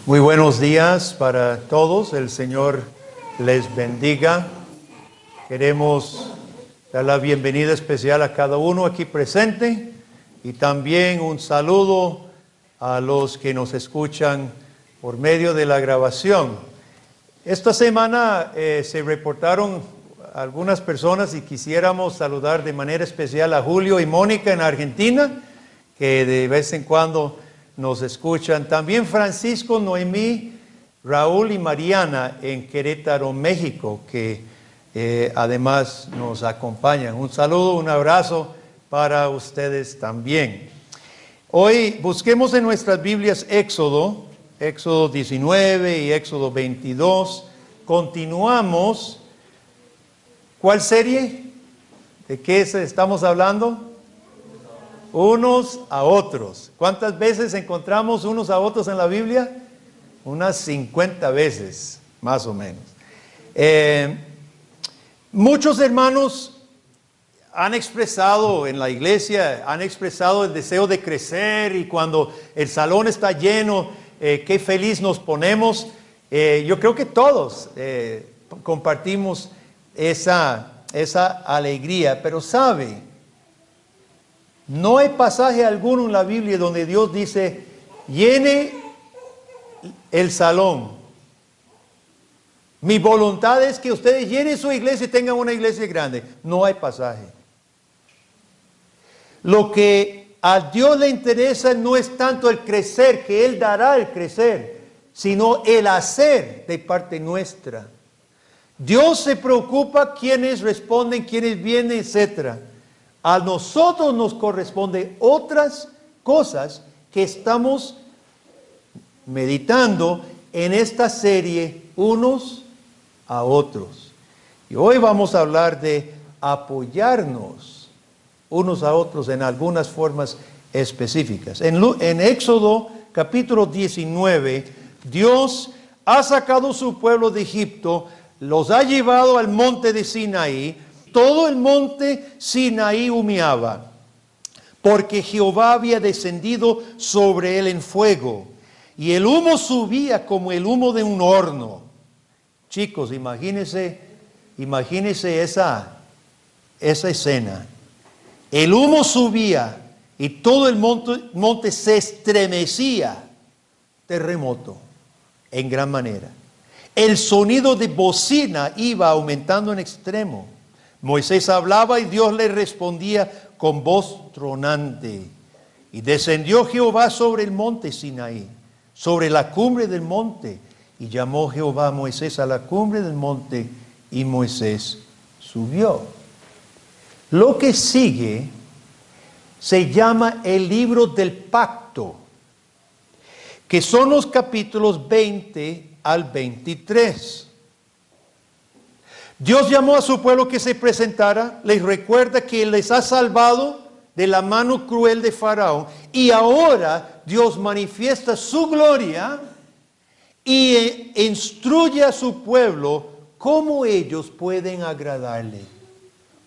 Muy buenos días para todos, el Señor les bendiga. Queremos dar la bienvenida especial a cada uno aquí presente y también un saludo a los que nos escuchan por medio de la grabación. Esta semana se reportaron algunas personas y quisiéramos saludar de manera especial a Julio y Mónica en Argentina, que de vez en cuando nos escuchan. También Francisco, Noemí, Raúl y Mariana en Querétaro, México, que además nos acompañan. Un saludo, un abrazo para ustedes también. Hoy busquemos en nuestras Biblias Éxodo 19 y Éxodo 22. Continuamos. ¿Cuál serie? ¿De qué estamos hablando? Unos a otros. ¿Cuántas veces encontramos unos a otros en la Biblia? Unas 50 veces, más o menos. Muchos hermanos han expresado en la iglesia, han expresado el deseo de crecer, y cuando el salón está lleno, qué feliz nos ponemos. Yo creo que todos compartimos esa alegría, pero ¿sabe? No hay pasaje alguno en la Biblia donde Dios dice, llene el salón. Mi voluntad es que ustedes llenen su iglesia y tengan una iglesia grande. No hay pasaje. Lo que a Dios le interesa no es tanto el crecer, que Él dará el crecer, sino el hacer de parte nuestra. Dios se preocupa quiénes responden, quiénes vienen, etc. A nosotros nos corresponden otras cosas que estamos meditando en esta serie, unos a otros. Y hoy vamos a hablar de apoyarnos unos a otros en algunas formas específicas. En Éxodo capítulo 19, Dios ha sacado su pueblo de Egipto, los ha llevado al monte de Sinaí. Todo el monte Sinaí humeaba, porque Jehová había descendido sobre él en fuego, y el humo subía como el humo de un horno. Chicos, imagínense esa escena. El humo subía y todo el monte se estremecía. Terremoto, en gran manera. El sonido de bocina iba aumentando en extremo. Moisés hablaba y Dios le respondía con voz tronante. Y descendió Jehová sobre el monte Sinaí, sobre la cumbre del monte. Y llamó Jehová a Moisés a la cumbre del monte, y Moisés subió. Lo que sigue se llama el libro del pacto, que son los capítulos 20 al 23. Dios llamó a su pueblo que se presentara, les recuerda que les ha salvado de la mano cruel de Faraón, y ahora Dios manifiesta su gloria y instruye a su pueblo cómo ellos pueden agradarle,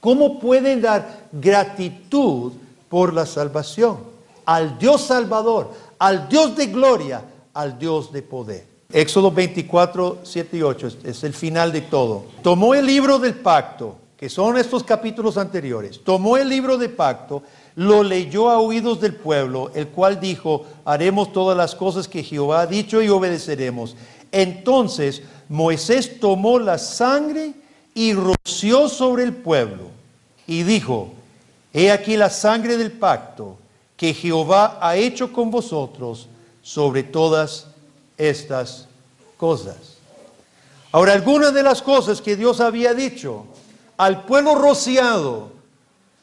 cómo pueden dar gratitud por la salvación al Dios Salvador, al Dios de gloria, al Dios de poder. Éxodo 24, 7 y 8 es el final de todo. Tomó el libro del pacto, que son estos capítulos anteriores. Tomó el libro del pacto, lo leyó a oídos del pueblo, el cual dijo, haremos todas las cosas que Jehová ha dicho y obedeceremos. Entonces Moisés tomó la sangre y roció sobre el pueblo y dijo, he aquí la sangre del pacto que Jehová ha hecho con vosotros sobre todas estas cosas. Ahora, algunas de las cosas que Dios había dicho al pueblo rociado,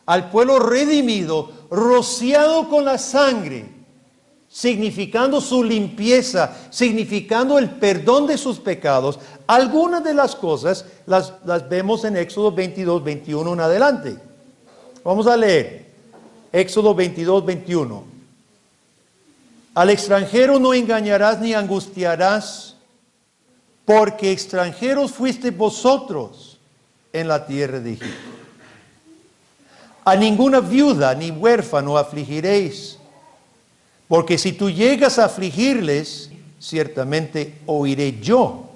al pueblo redimido, rociado con la sangre, significando su limpieza, significando el perdón de sus pecados, algunas de las cosas las vemos en Éxodo 22, 21 en adelante. Vamos a leer Éxodo 22, 21. Al extranjero no engañarás ni angustiarás, porque extranjeros fuiste vosotros en la tierra de Egipto. A ninguna viuda ni huérfano afligiréis, porque si tú llegas a afligirles, ciertamente oiré yo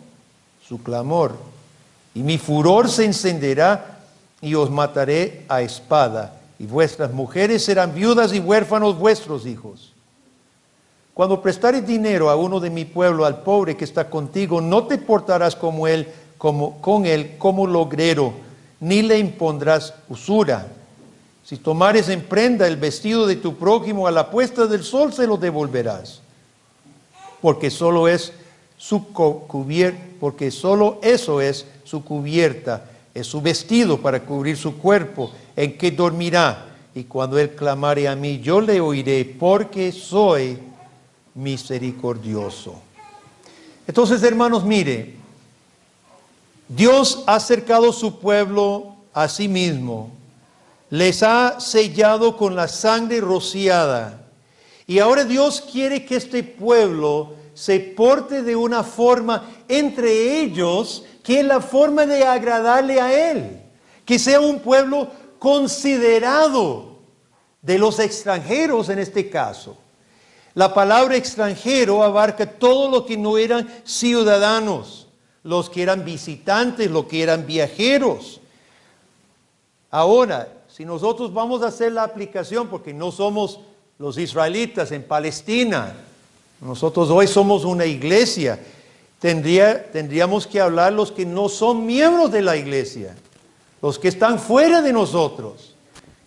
su clamor, y mi furor se encenderá, y os mataré a espada, y vuestras mujeres serán viudas y huérfanos vuestros hijos. Cuando prestares dinero a uno de mi pueblo, al pobre que está contigo, no te portarás con él como logrero, ni le impondrás usura. Si tomares en prenda el vestido de tu prójimo a la puesta del sol, se lo devolverás. Porque solo eso es su cubierta, es su vestido para cubrir su cuerpo, en que dormirá. Y cuando él clamare a mí, yo le oiré, porque soy misericordioso. Entonces, hermanos, mire, Dios ha acercado su pueblo a sí mismo, les ha sellado con la sangre rociada, y ahora Dios quiere que este pueblo se porte de una forma entre ellos, que es la forma de agradarle a Él, que sea un pueblo considerado de los extranjeros en este caso. La palabra extranjero abarca todo lo que no eran ciudadanos, los que eran visitantes, los que eran viajeros. Ahora, si nosotros vamos a hacer la aplicación, porque no somos los israelitas en Palestina, nosotros hoy somos una iglesia, tendríamos que hablar los que no son miembros de la iglesia, los que están fuera de nosotros.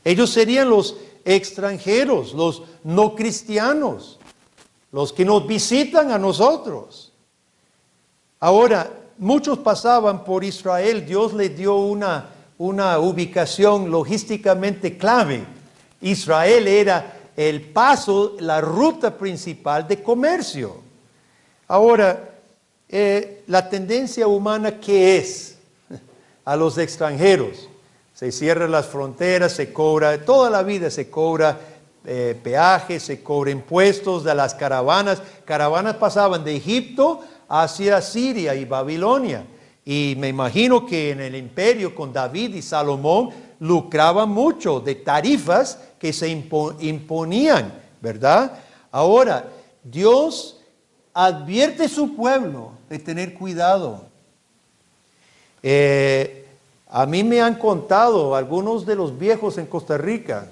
Ellos serían los extranjeros, los no cristianos, los que nos visitan a nosotros. Ahora, muchos pasaban por Israel, Dios les dio una ubicación logísticamente clave. Israel era el paso, la ruta principal de comercio. Ahora, la tendencia humana, ¿qué es? A los extranjeros. Se cierran las fronteras, se cobra, toda la vida se cobra peajes, se cobra impuestos de las caravanas. Caravanas pasaban de Egipto hacia Siria y Babilonia. Y me imagino que en el imperio con David y Salomón lucraban mucho de tarifas que se imponían, ¿verdad? Ahora, Dios advierte a su pueblo de tener cuidado. A mí me han contado algunos de los viejos en Costa Rica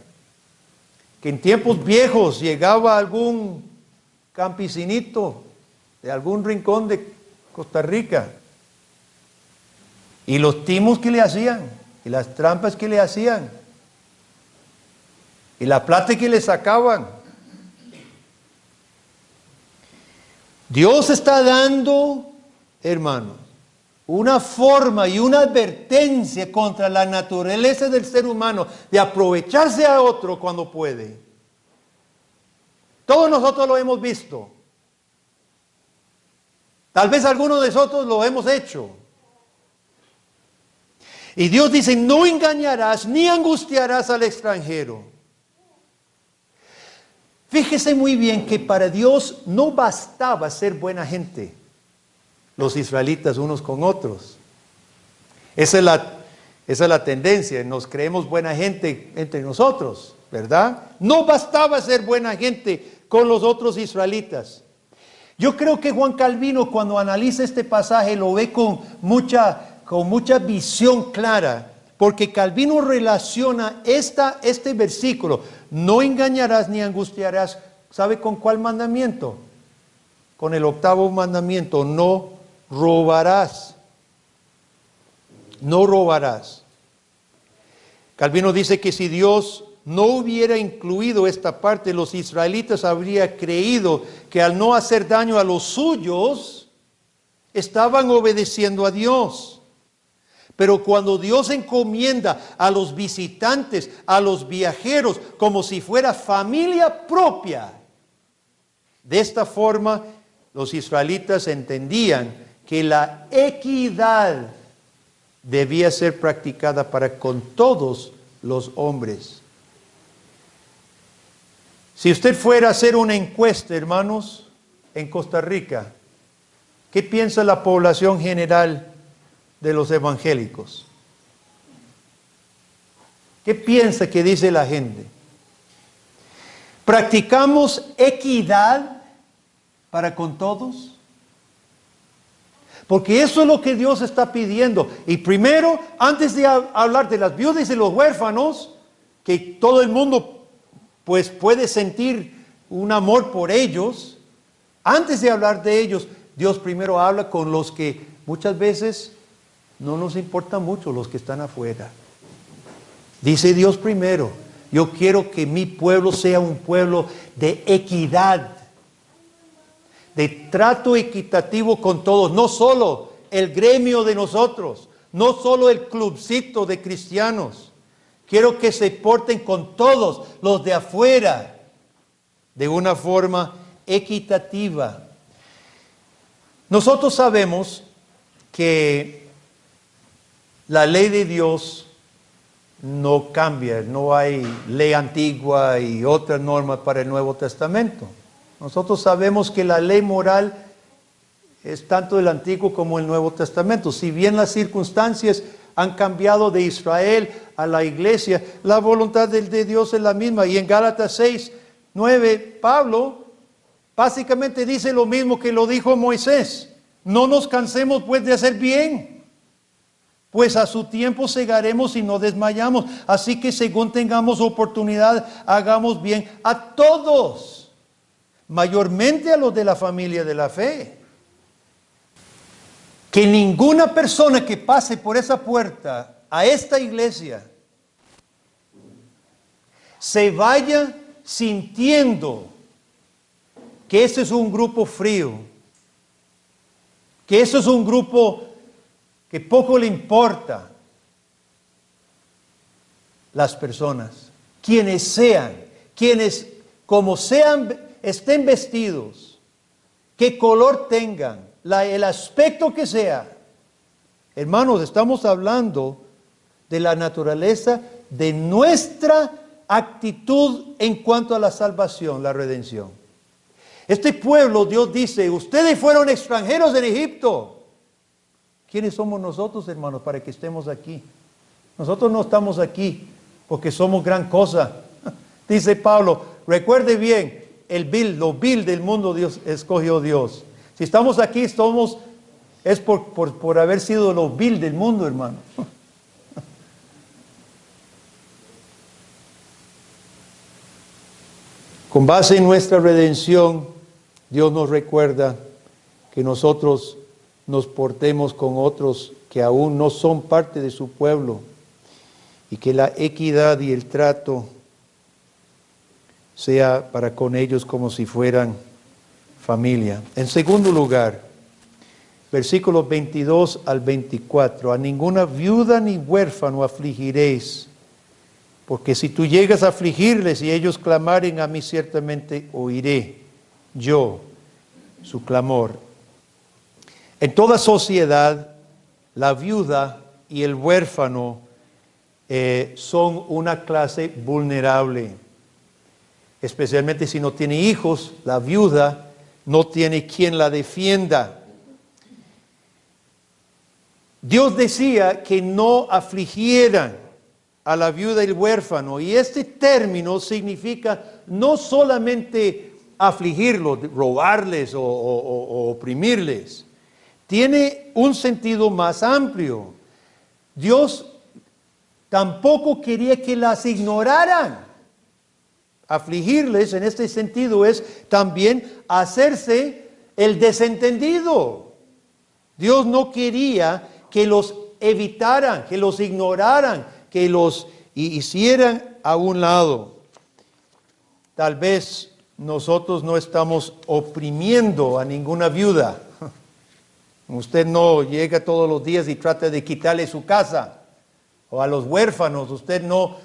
que en tiempos viejos llegaba algún campesinito de algún rincón de Costa Rica y los timos que le hacían y las trampas que le hacían y la plata que le sacaban. Dios está dando, hermanos, una forma y una advertencia contra la naturaleza del ser humano de aprovecharse a otro cuando puede. Todos nosotros lo hemos visto. Tal vez algunos de nosotros lo hemos hecho. Y Dios dice, no engañarás ni angustiarás al extranjero. Fíjese muy bien que para Dios no bastaba ser buena gente, los israelitas unos con otros. Esa es la tendencia, nos creemos buena gente entre nosotros, ¿verdad? No bastaba ser buena gente con los otros israelitas. Yo creo que Juan Calvino, cuando analiza este pasaje, lo ve con mucha visión clara, porque Calvino relaciona este versículo, no engañarás ni angustiarás, ¿sabe con cuál mandamiento? Con el 8º mandamiento, no robarás. No robarás. Calvino dice que si Dios no hubiera incluido esta parte, los israelitas habrían creído que al no hacer daño a los suyos, estaban obedeciendo a Dios. Pero cuando Dios encomienda a los visitantes, a los viajeros, como si fuera familia propia, de esta forma los israelitas entendían que la equidad debía ser practicada para con todos los hombres. Si usted fuera a hacer una encuesta, hermanos, en Costa Rica, ¿qué piensa la población general de los evangélicos? ¿Qué piensa que dice la gente? ¿Practicamos equidad para con todos? Porque eso es lo que Dios está pidiendo. Y primero, antes de hablar de las viudas y los huérfanos, que todo el mundo pues puede sentir un amor por ellos, antes de hablar de ellos, Dios primero habla con los que muchas veces no nos importa mucho, los que están afuera. Dice Dios primero, yo quiero que mi pueblo sea un pueblo de equidad, de trato equitativo con todos, no solo el gremio de nosotros, no solo el clubcito de cristianos. Quiero que se porten con todos los de afuera de una forma equitativa. Nosotros sabemos que la ley de Dios no cambia, no hay ley antigua y otra norma para el Nuevo Testamento. Nosotros sabemos que la ley moral es tanto el Antiguo como el Nuevo Testamento. Si bien las circunstancias han cambiado de Israel a la iglesia, la voluntad de Dios es la misma. Y en Gálatas 6:9, Pablo básicamente dice lo mismo que lo dijo Moisés. No nos cansemos pues de hacer bien, pues a su tiempo segaremos y no desmayamos. Así que según tengamos oportunidad, hagamos bien a todos, mayormente a los de la familia de la fe. Que ninguna persona que pase por esa puerta a esta iglesia se vaya sintiendo que este es un grupo frío, que este es un grupo que poco le importa las personas, quienes sean, quienes como sean, estén vestidos, qué color tengan, el aspecto que sea. Hermanos, estamos hablando de la naturaleza de nuestra actitud en cuanto a la salvación, la redención. Este pueblo, Dios dice, ustedes fueron extranjeros en Egipto. ¿Quiénes somos nosotros, hermanos, para que estemos aquí? Nosotros no estamos aquí porque somos gran cosa. Dice Pablo, recuerde bien, lo vil del mundo Dios escogió Dios. Si estamos aquí, es por haber sido lo vil del mundo, hermano. Con base en nuestra redención, Dios nos recuerda que nosotros nos portemos con otros que aún no son parte de su pueblo y que la equidad y el trato sea para con ellos como si fueran familia. En segundo lugar, versículos 22 al 24, a ninguna viuda ni huérfano afligiréis, porque si tú llegas a afligirles y ellos clamaren a mí, ciertamente oiré yo su clamor. En toda sociedad, la viuda y el huérfano son una clase vulnerable. Especialmente si no tiene hijos, la viuda no tiene quien la defienda. Dios decía que no afligieran a la viuda y el huérfano, y este término significa no solamente afligirlos, robarles o oprimirles. Tiene un sentido más amplio. Dios tampoco quería que las ignoraran. Afligirles en este sentido es también hacerse el desentendido. Dios no quería que los evitaran, que los ignoraran, que los hicieran a un lado. Tal vez nosotros no estamos oprimiendo a ninguna viuda. Usted no llega todos los días y trata de quitarle su casa. O a los huérfanos, usted no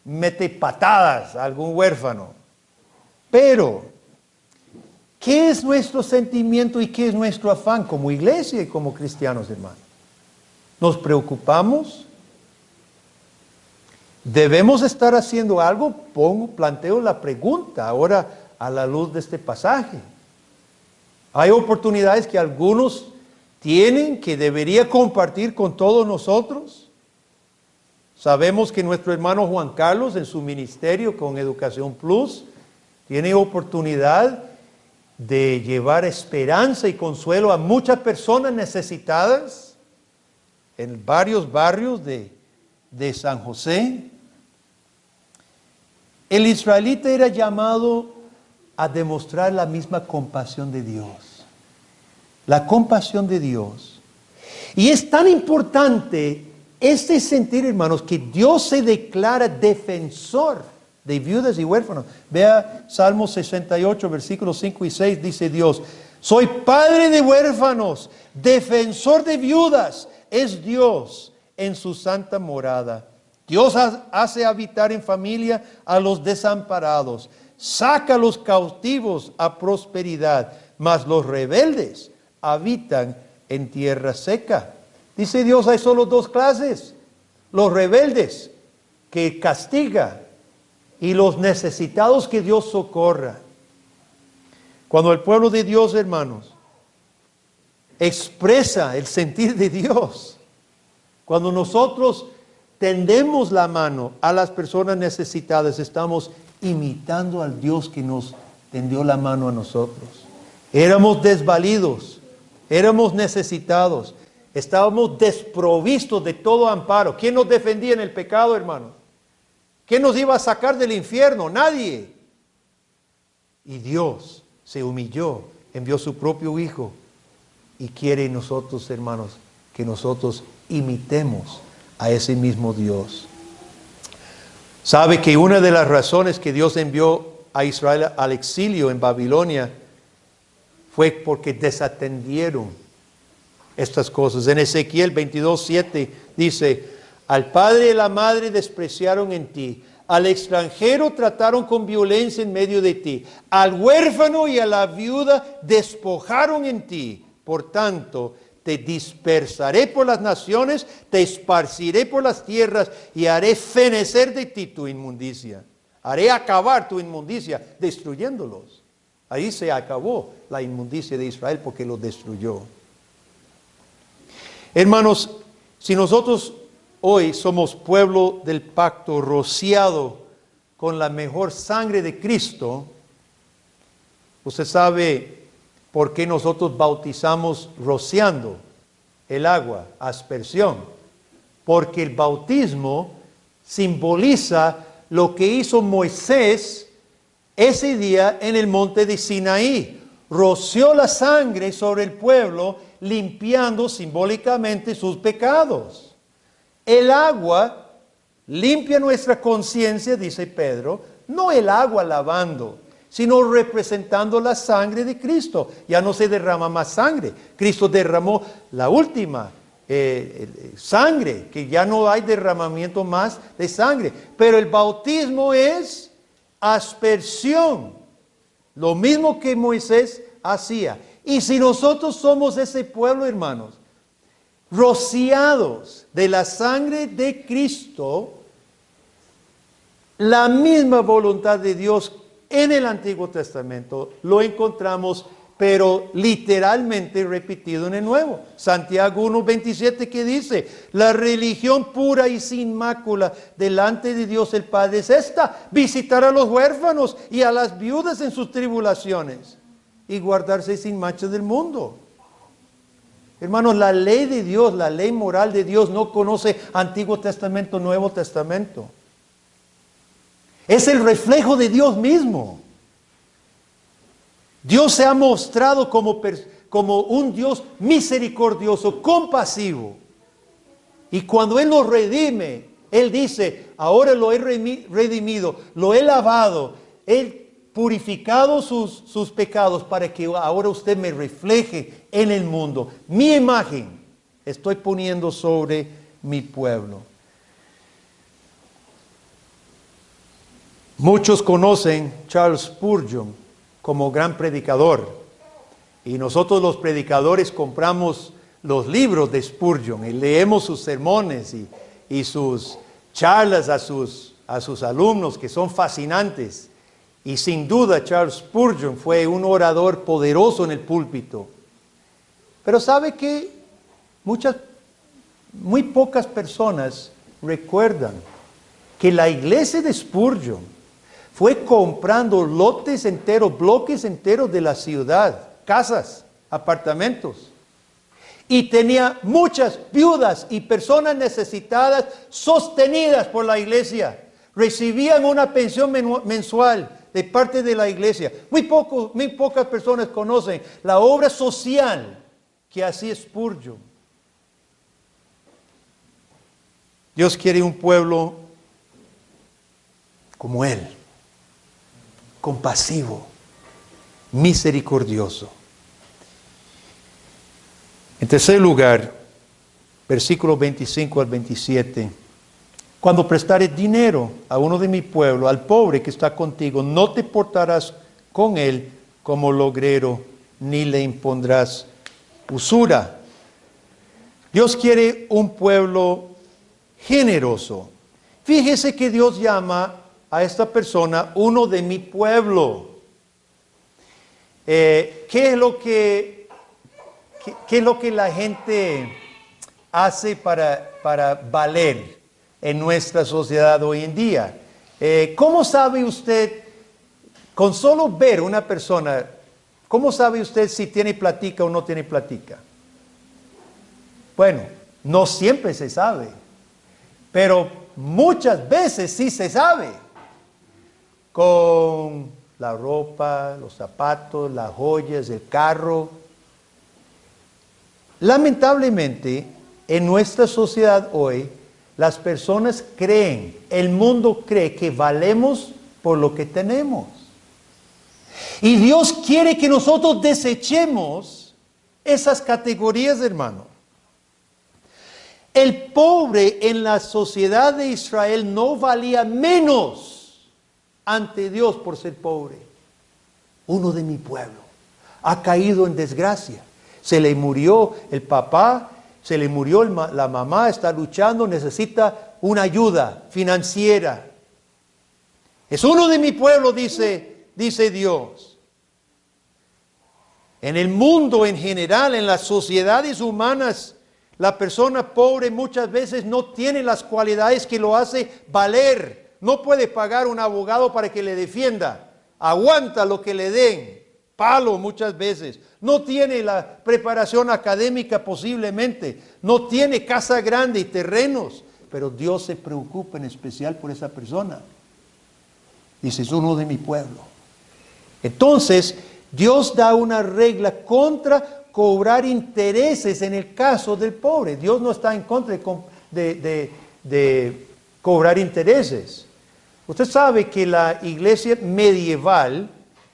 mete patadas a algún huérfano. Pero, ¿qué es nuestro sentimiento y qué es nuestro afán como iglesia y como cristianos, hermanos? ¿Nos preocupamos? ¿Debemos estar haciendo algo? Planteo la pregunta ahora a la luz de este pasaje. Hay oportunidades que algunos tienen que debería compartir con todos nosotros. Sabemos que nuestro hermano Juan Carlos en su ministerio con Educación Plus tiene oportunidad de llevar esperanza y consuelo a muchas personas necesitadas en varios barrios de San José. El israelita era llamado a demostrar la misma compasión de Dios. La compasión de Dios. Y es tan importante este sentir, hermanos, que Dios se declara defensor de viudas y huérfanos. Vea Salmo 68, versículos 5 y 6, dice Dios: soy padre de huérfanos, defensor de viudas, es Dios en su santa morada. Dios hace habitar en familia a los desamparados, saca a los cautivos a prosperidad, mas los rebeldes habitan en tierra seca. Dice Dios, hay solo dos clases: los rebeldes, que castiga, y los necesitados, que Dios socorra. Cuando el pueblo de Dios, hermanos, expresa el sentir de Dios, cuando nosotros tendemos la mano a las personas necesitadas, estamos imitando al Dios que nos tendió la mano a nosotros. Éramos desvalidos, éramos necesitados, estábamos desprovistos de todo amparo. ¿Quién nos defendía en el pecado, hermano? ¿Quién nos iba a sacar del infierno? Nadie. Y Dios se humilló, envió su propio Hijo, y quiere nosotros, hermanos, que nosotros imitemos a ese mismo Dios. ¿Sabe que una de las razones que Dios envió a Israel al exilio en Babilonia fue porque desatendieron estas cosas? En Ezequiel 22:7 dice: al padre y la madre despreciaron en ti, al extranjero trataron con violencia en medio de ti, al huérfano y a la viuda despojaron en ti. Por tanto, te dispersaré por las naciones, te esparciré por las tierras y haré fenecer de ti tu inmundicia. Haré acabar tu inmundicia, destruyéndolos. Ahí se acabó la inmundicia de Israel porque lo destruyó. Hermanos, si nosotros hoy somos pueblo del pacto, rociado con la mejor sangre de Cristo, usted sabe por qué nosotros bautizamos rociando el agua, aspersión. Porque el bautismo simboliza lo que hizo Moisés ese día en el monte de Sinaí. Roció la sangre sobre el pueblo, limpiando simbólicamente sus pecados. El agua limpia nuestra conciencia, dice Pedro, no el agua lavando, sino representando la sangre de Cristo. Ya no se derrama más sangre. Cristo derramó la última sangre, que ya no hay derramamiento más de sangre. Pero el bautismo es aspersión, lo mismo que Moisés hacía. Y si nosotros somos ese pueblo, hermanos, rociados de la sangre de Cristo, la misma voluntad de Dios en el Antiguo Testamento lo encontramos, pero literalmente repetido en el Nuevo. Santiago 1:27, que dice: la religión pura y sin mácula delante de Dios el Padre es esta: visitar a los huérfanos y a las viudas en sus tribulaciones, y guardarse sin mancha del mundo. Hermanos, la ley de Dios, la ley moral de Dios no conoce Antiguo Testamento, Nuevo Testamento. Es el reflejo de Dios mismo. Dios se ha mostrado como un Dios misericordioso, compasivo. Y cuando Él nos redime, Él dice: ahora lo he redimido, lo he lavado, He purificado sus pecados para que ahora usted me refleje en el mundo. Mi imagen estoy poniendo sobre mi pueblo. Muchos conocen a Charles Spurgeon como gran predicador, y nosotros los predicadores compramos los libros de Spurgeon y leemos sus sermones y sus charlas a sus alumnos, que son fascinantes. Y sin duda Charles Spurgeon fue un orador poderoso en el púlpito. Pero ¿sabe qué? Muy pocas personas recuerdan que la iglesia de Spurgeon Fue comprando lotes enteros, bloques enteros de la ciudad, casas, apartamentos. Y tenía muchas viudas y personas necesitadas sostenidas por la iglesia. Recibían una pensión mensual de parte de la iglesia. Muy pocas personas conocen la obra social que hacía Spurgeon. Dios quiere un pueblo como Él, compasivo, misericordioso. En tercer lugar, versículos 25 al 27. Cuando prestares dinero a uno de mi pueblo, al pobre que está contigo, no te portarás con él como logrero, ni le impondrás usura. Dios quiere un pueblo generoso. Fíjese que Dios llama a esta persona uno de mi pueblo. ¿Qué es lo que la gente hace para valer en nuestra sociedad hoy en día? ¿Cómo sabe usted, con solo ver una persona, cómo sabe usted si tiene platica o no tiene platica? Bueno, no siempre se sabe, pero muchas veces sí se sabe. Con la ropa, los zapatos, las joyas, el carro. Lamentablemente, en nuestra sociedad hoy, las personas creen, el mundo cree que valemos por lo que tenemos. Y Dios quiere que nosotros desechemos esas categorías, hermano. El pobre en la sociedad de Israel no valía menos ante Dios por ser pobre. Uno de mi pueblo ha caído en desgracia. Se le murió el papá, se le murió la mamá, está luchando, necesita una ayuda financiera. Es uno de mi pueblo, dice Dios. En el mundo en general, en las sociedades humanas, la persona pobre muchas veces no tiene las cualidades que lo hace valer. No puede pagar un abogado para que le defienda. Aguanta lo que le den. Palo muchas veces. No tiene la preparación académica posiblemente. No tiene casa grande y terrenos. Pero Dios se preocupa en especial por esa persona. Dice, es uno de mi pueblo. Entonces, Dios da una regla contra cobrar intereses en el caso del pobre. Dios no está en contra de cobrar intereses. Usted sabe que la iglesia medieval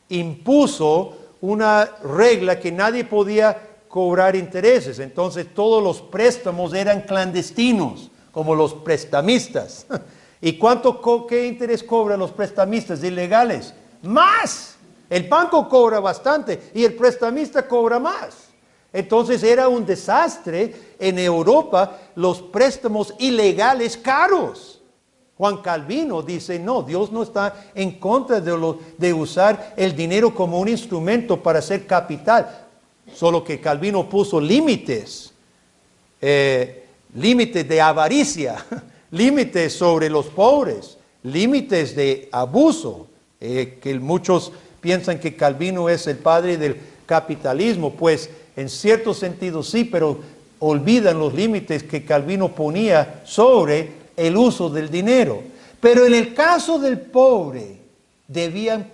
impuso una regla que nadie podía cobrar intereses. Entonces todos los préstamos eran clandestinos, como los prestamistas. ¿Y qué interés cobran los prestamistas ilegales? ¡Más! El banco cobra bastante y el prestamista cobra más. Entonces era un desastre en Europa los préstamos ilegales caros. Juan Calvino dice, no, Dios no está en contra de usar el dinero como un instrumento para hacer capital. Solo que Calvino puso límites, límites de avaricia, límites sobre los pobres, límites de abuso, que muchos piensan que Calvino es el padre del capitalismo, pues en cierto sentido sí, pero olvidan los límites que Calvino ponía sobre el uso del dinero. Pero en el caso del pobre, debían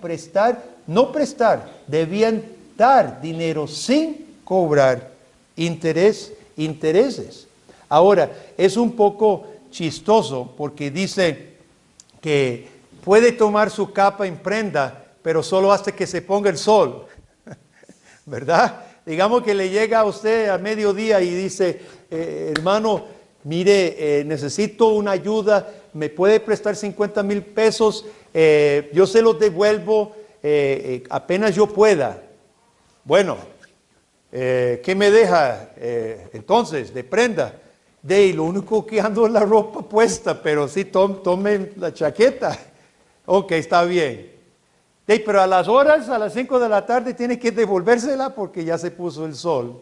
debían dar dinero sin cobrar intereses. Ahora, es un poco chistoso porque dice que puede tomar su capa en prenda, pero solo hasta que se ponga el sol, ¿verdad? Digamos que le llega a usted a mediodía y dice, hermano, mire, necesito una ayuda, me puede prestar 50,000 pesos, yo se los devuelvo apenas yo pueda. Bueno, ¿qué me deja entonces de prenda? Lo único que ando es la ropa puesta, pero sí tomen la chaqueta. Ok, está bien. Pero a las 5 de la tarde tiene que devolvérsela porque ya se puso el sol.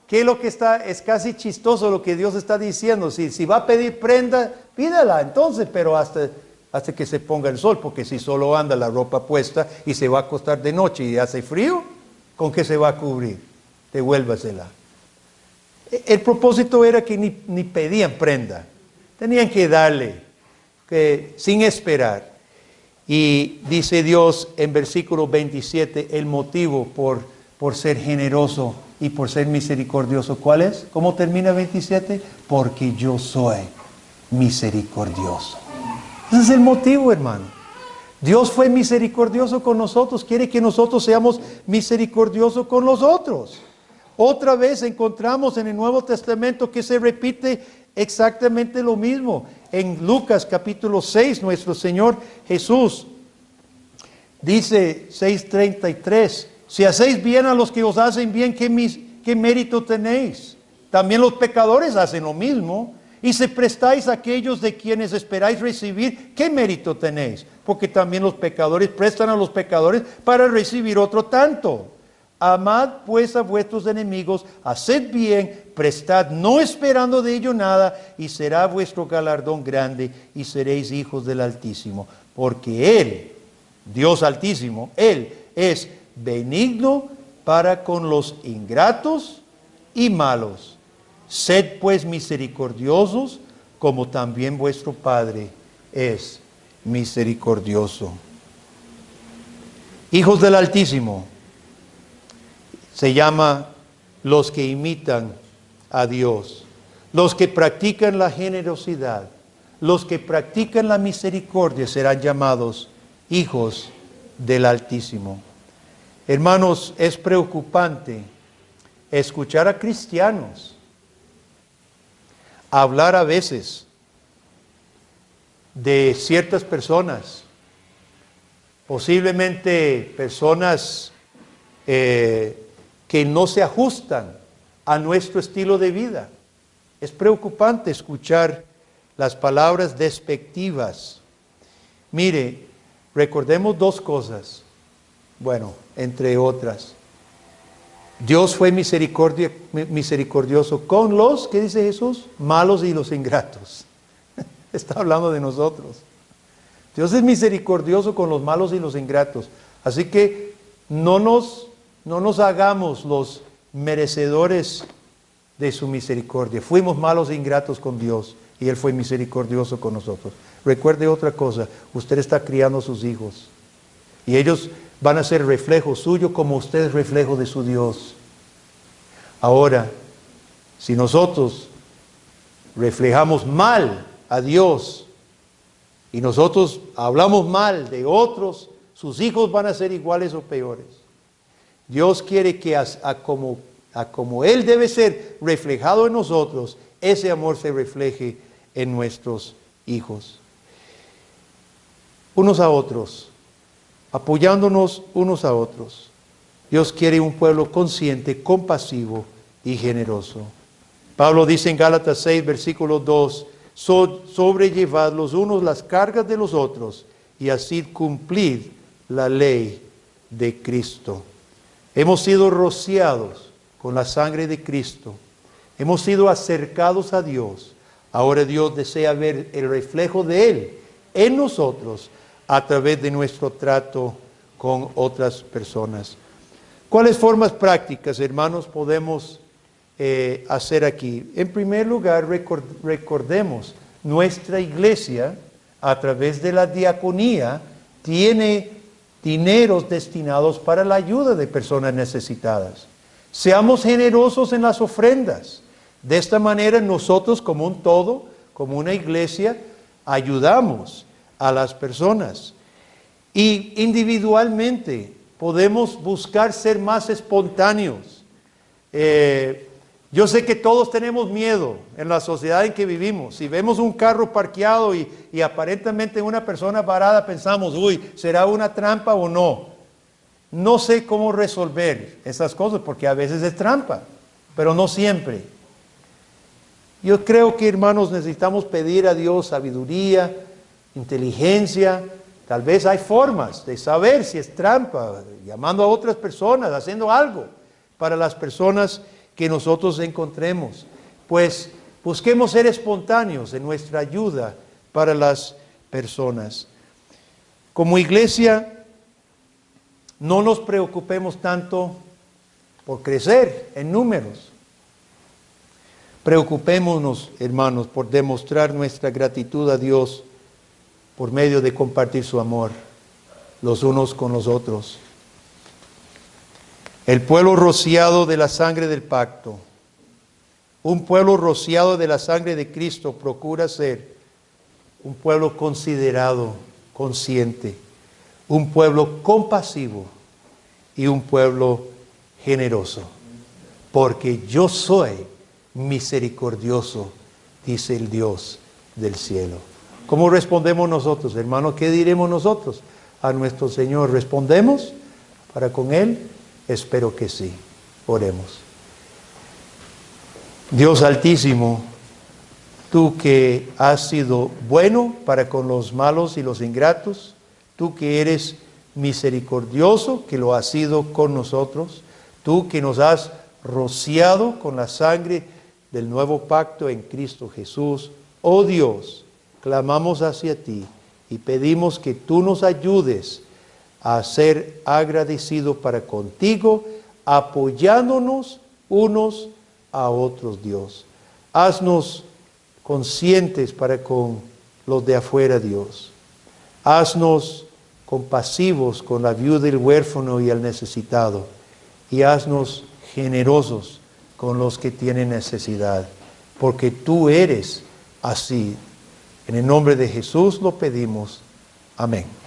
¿Qué es lo que es casi chistoso lo que Dios está diciendo? Si va a pedir prenda, pídala entonces, pero hasta hasta que se ponga el sol, porque si solo anda la ropa puesta y se va a acostar de noche y hace frío, ¿con qué se va a cubrir? Devuélvasela. El propósito era que ni pedían prenda, tenían que darle, sin esperar. Y dice Dios en versículo 27, el motivo por ser generoso y por ser misericordioso, ¿cuál es? ¿Cómo termina 27? Porque yo soy misericordioso. Ese es el motivo, hermano. Dios fue misericordioso con nosotros, quiere que nosotros seamos misericordiosos con los otros. Otra vez encontramos en el Nuevo Testamento que se repite exactamente lo mismo. En Lucas capítulo 6, nuestro Señor Jesús dice 6:33, si hacéis bien a los que os hacen bien, ¿qué mérito tenéis? También los pecadores hacen lo mismo. Y si prestáis a aquellos de quienes esperáis recibir, ¿qué mérito tenéis? Porque también los pecadores prestan a los pecadores para recibir otro tanto. Amad pues a vuestros enemigos, haced bien, prestad, no esperando de ello nada, y será vuestro galardón grande, y seréis hijos del Altísimo. Porque Él, Dios Altísimo, Él es benigno para con los ingratos y malos. Sed pues misericordiosos, como también vuestro Padre es misericordioso. Hijos del Altísimo se llama los que imitan a Dios, los que practican la generosidad, los que practican la misericordia serán llamados hijos del Altísimo. Hermanos, es preocupante escuchar a cristianos hablar a veces de ciertas personas, posiblemente personas que no se ajustan a nuestro estilo de vida. Es preocupante escuchar las palabras despectivas. Mire, recordemos dos cosas, bueno, entre otras. Dios fue misericordioso con los, ¿qué dice Jesús? Malos y los ingratos. Está hablando de nosotros. Dios es misericordioso con los malos y los ingratos. Así que no nos hagamos los merecedores de su misericordia. Fuimos malos e ingratos con Dios y Él fue misericordioso con nosotros. Recuerde otra cosa, usted está criando a sus hijos y ellos van a ser reflejo suyo como usted es reflejo de su Dios. Ahora, si nosotros reflejamos mal a Dios y nosotros hablamos mal de otros, sus hijos van a ser iguales o peores. Dios quiere que como Él debe ser reflejado en nosotros, ese amor se refleje en nuestros hijos. Unos a otros, apoyándonos unos a otros. Dios quiere un pueblo consciente, compasivo y generoso. Pablo dice en Gálatas 6, versículo 2, sobrellevad los unos las cargas de los otros y así cumplid la ley de Cristo. Hemos sido rociados con la sangre de Cristo. Hemos sido acercados a Dios. Ahora Dios desea ver el reflejo de Él en nosotros a través de nuestro trato con otras personas. ¿Cuáles formas prácticas, hermanos, podemos hacer aquí? En primer lugar, recordemos, nuestra iglesia, a través de la diaconía, tiene dineros destinados para la ayuda de personas necesitadas. Seamos generosos en las ofrendas. De esta manera nosotros como un todo, como una iglesia, ayudamos a las personas. Y individualmente podemos buscar ser más espontáneos. Yo sé que todos tenemos miedo en la sociedad en que vivimos. Si vemos un carro parqueado y aparentemente una persona varada, pensamos, uy, ¿será una trampa o no? No sé cómo resolver esas cosas porque a veces es trampa, pero no siempre. Yo creo que, hermanos, necesitamos pedir a Dios sabiduría, inteligencia. Tal vez hay formas de saber si es trampa, llamando a otras personas, haciendo algo para las personas que nosotros encontremos. Pues busquemos ser espontáneos en nuestra ayuda para las personas. Como iglesia, no nos preocupemos tanto por crecer en números. Preocupémonos, hermanos, por demostrar nuestra gratitud a Dios por medio de compartir su amor los unos con los otros. El pueblo rociado de la sangre del pacto, un pueblo rociado de la sangre de Cristo, procura ser un pueblo considerado, consciente, un pueblo compasivo y un pueblo generoso. Porque yo soy misericordioso, dice el Dios del cielo. ¿Cómo respondemos nosotros, hermanos? ¿Qué diremos nosotros a nuestro Señor? ¿Respondemos para con Él? Espero que sí. Oremos. Dios Altísimo, tú que has sido bueno para con los malos y los ingratos, tú que eres misericordioso, que lo has sido con nosotros, tú que nos has rociado con la sangre del nuevo pacto en Cristo Jesús, oh Dios, clamamos hacia ti y pedimos que tú nos ayudes a ser agradecidos para contigo, apoyándonos unos a otros, Dios. Haznos conscientes para con los de afuera, Dios. Haznos compasivos con la viuda, el huérfano y el necesitado. Y haznos generosos con los que tienen necesidad. Porque tú eres así. En el nombre de Jesús lo pedimos. Amén.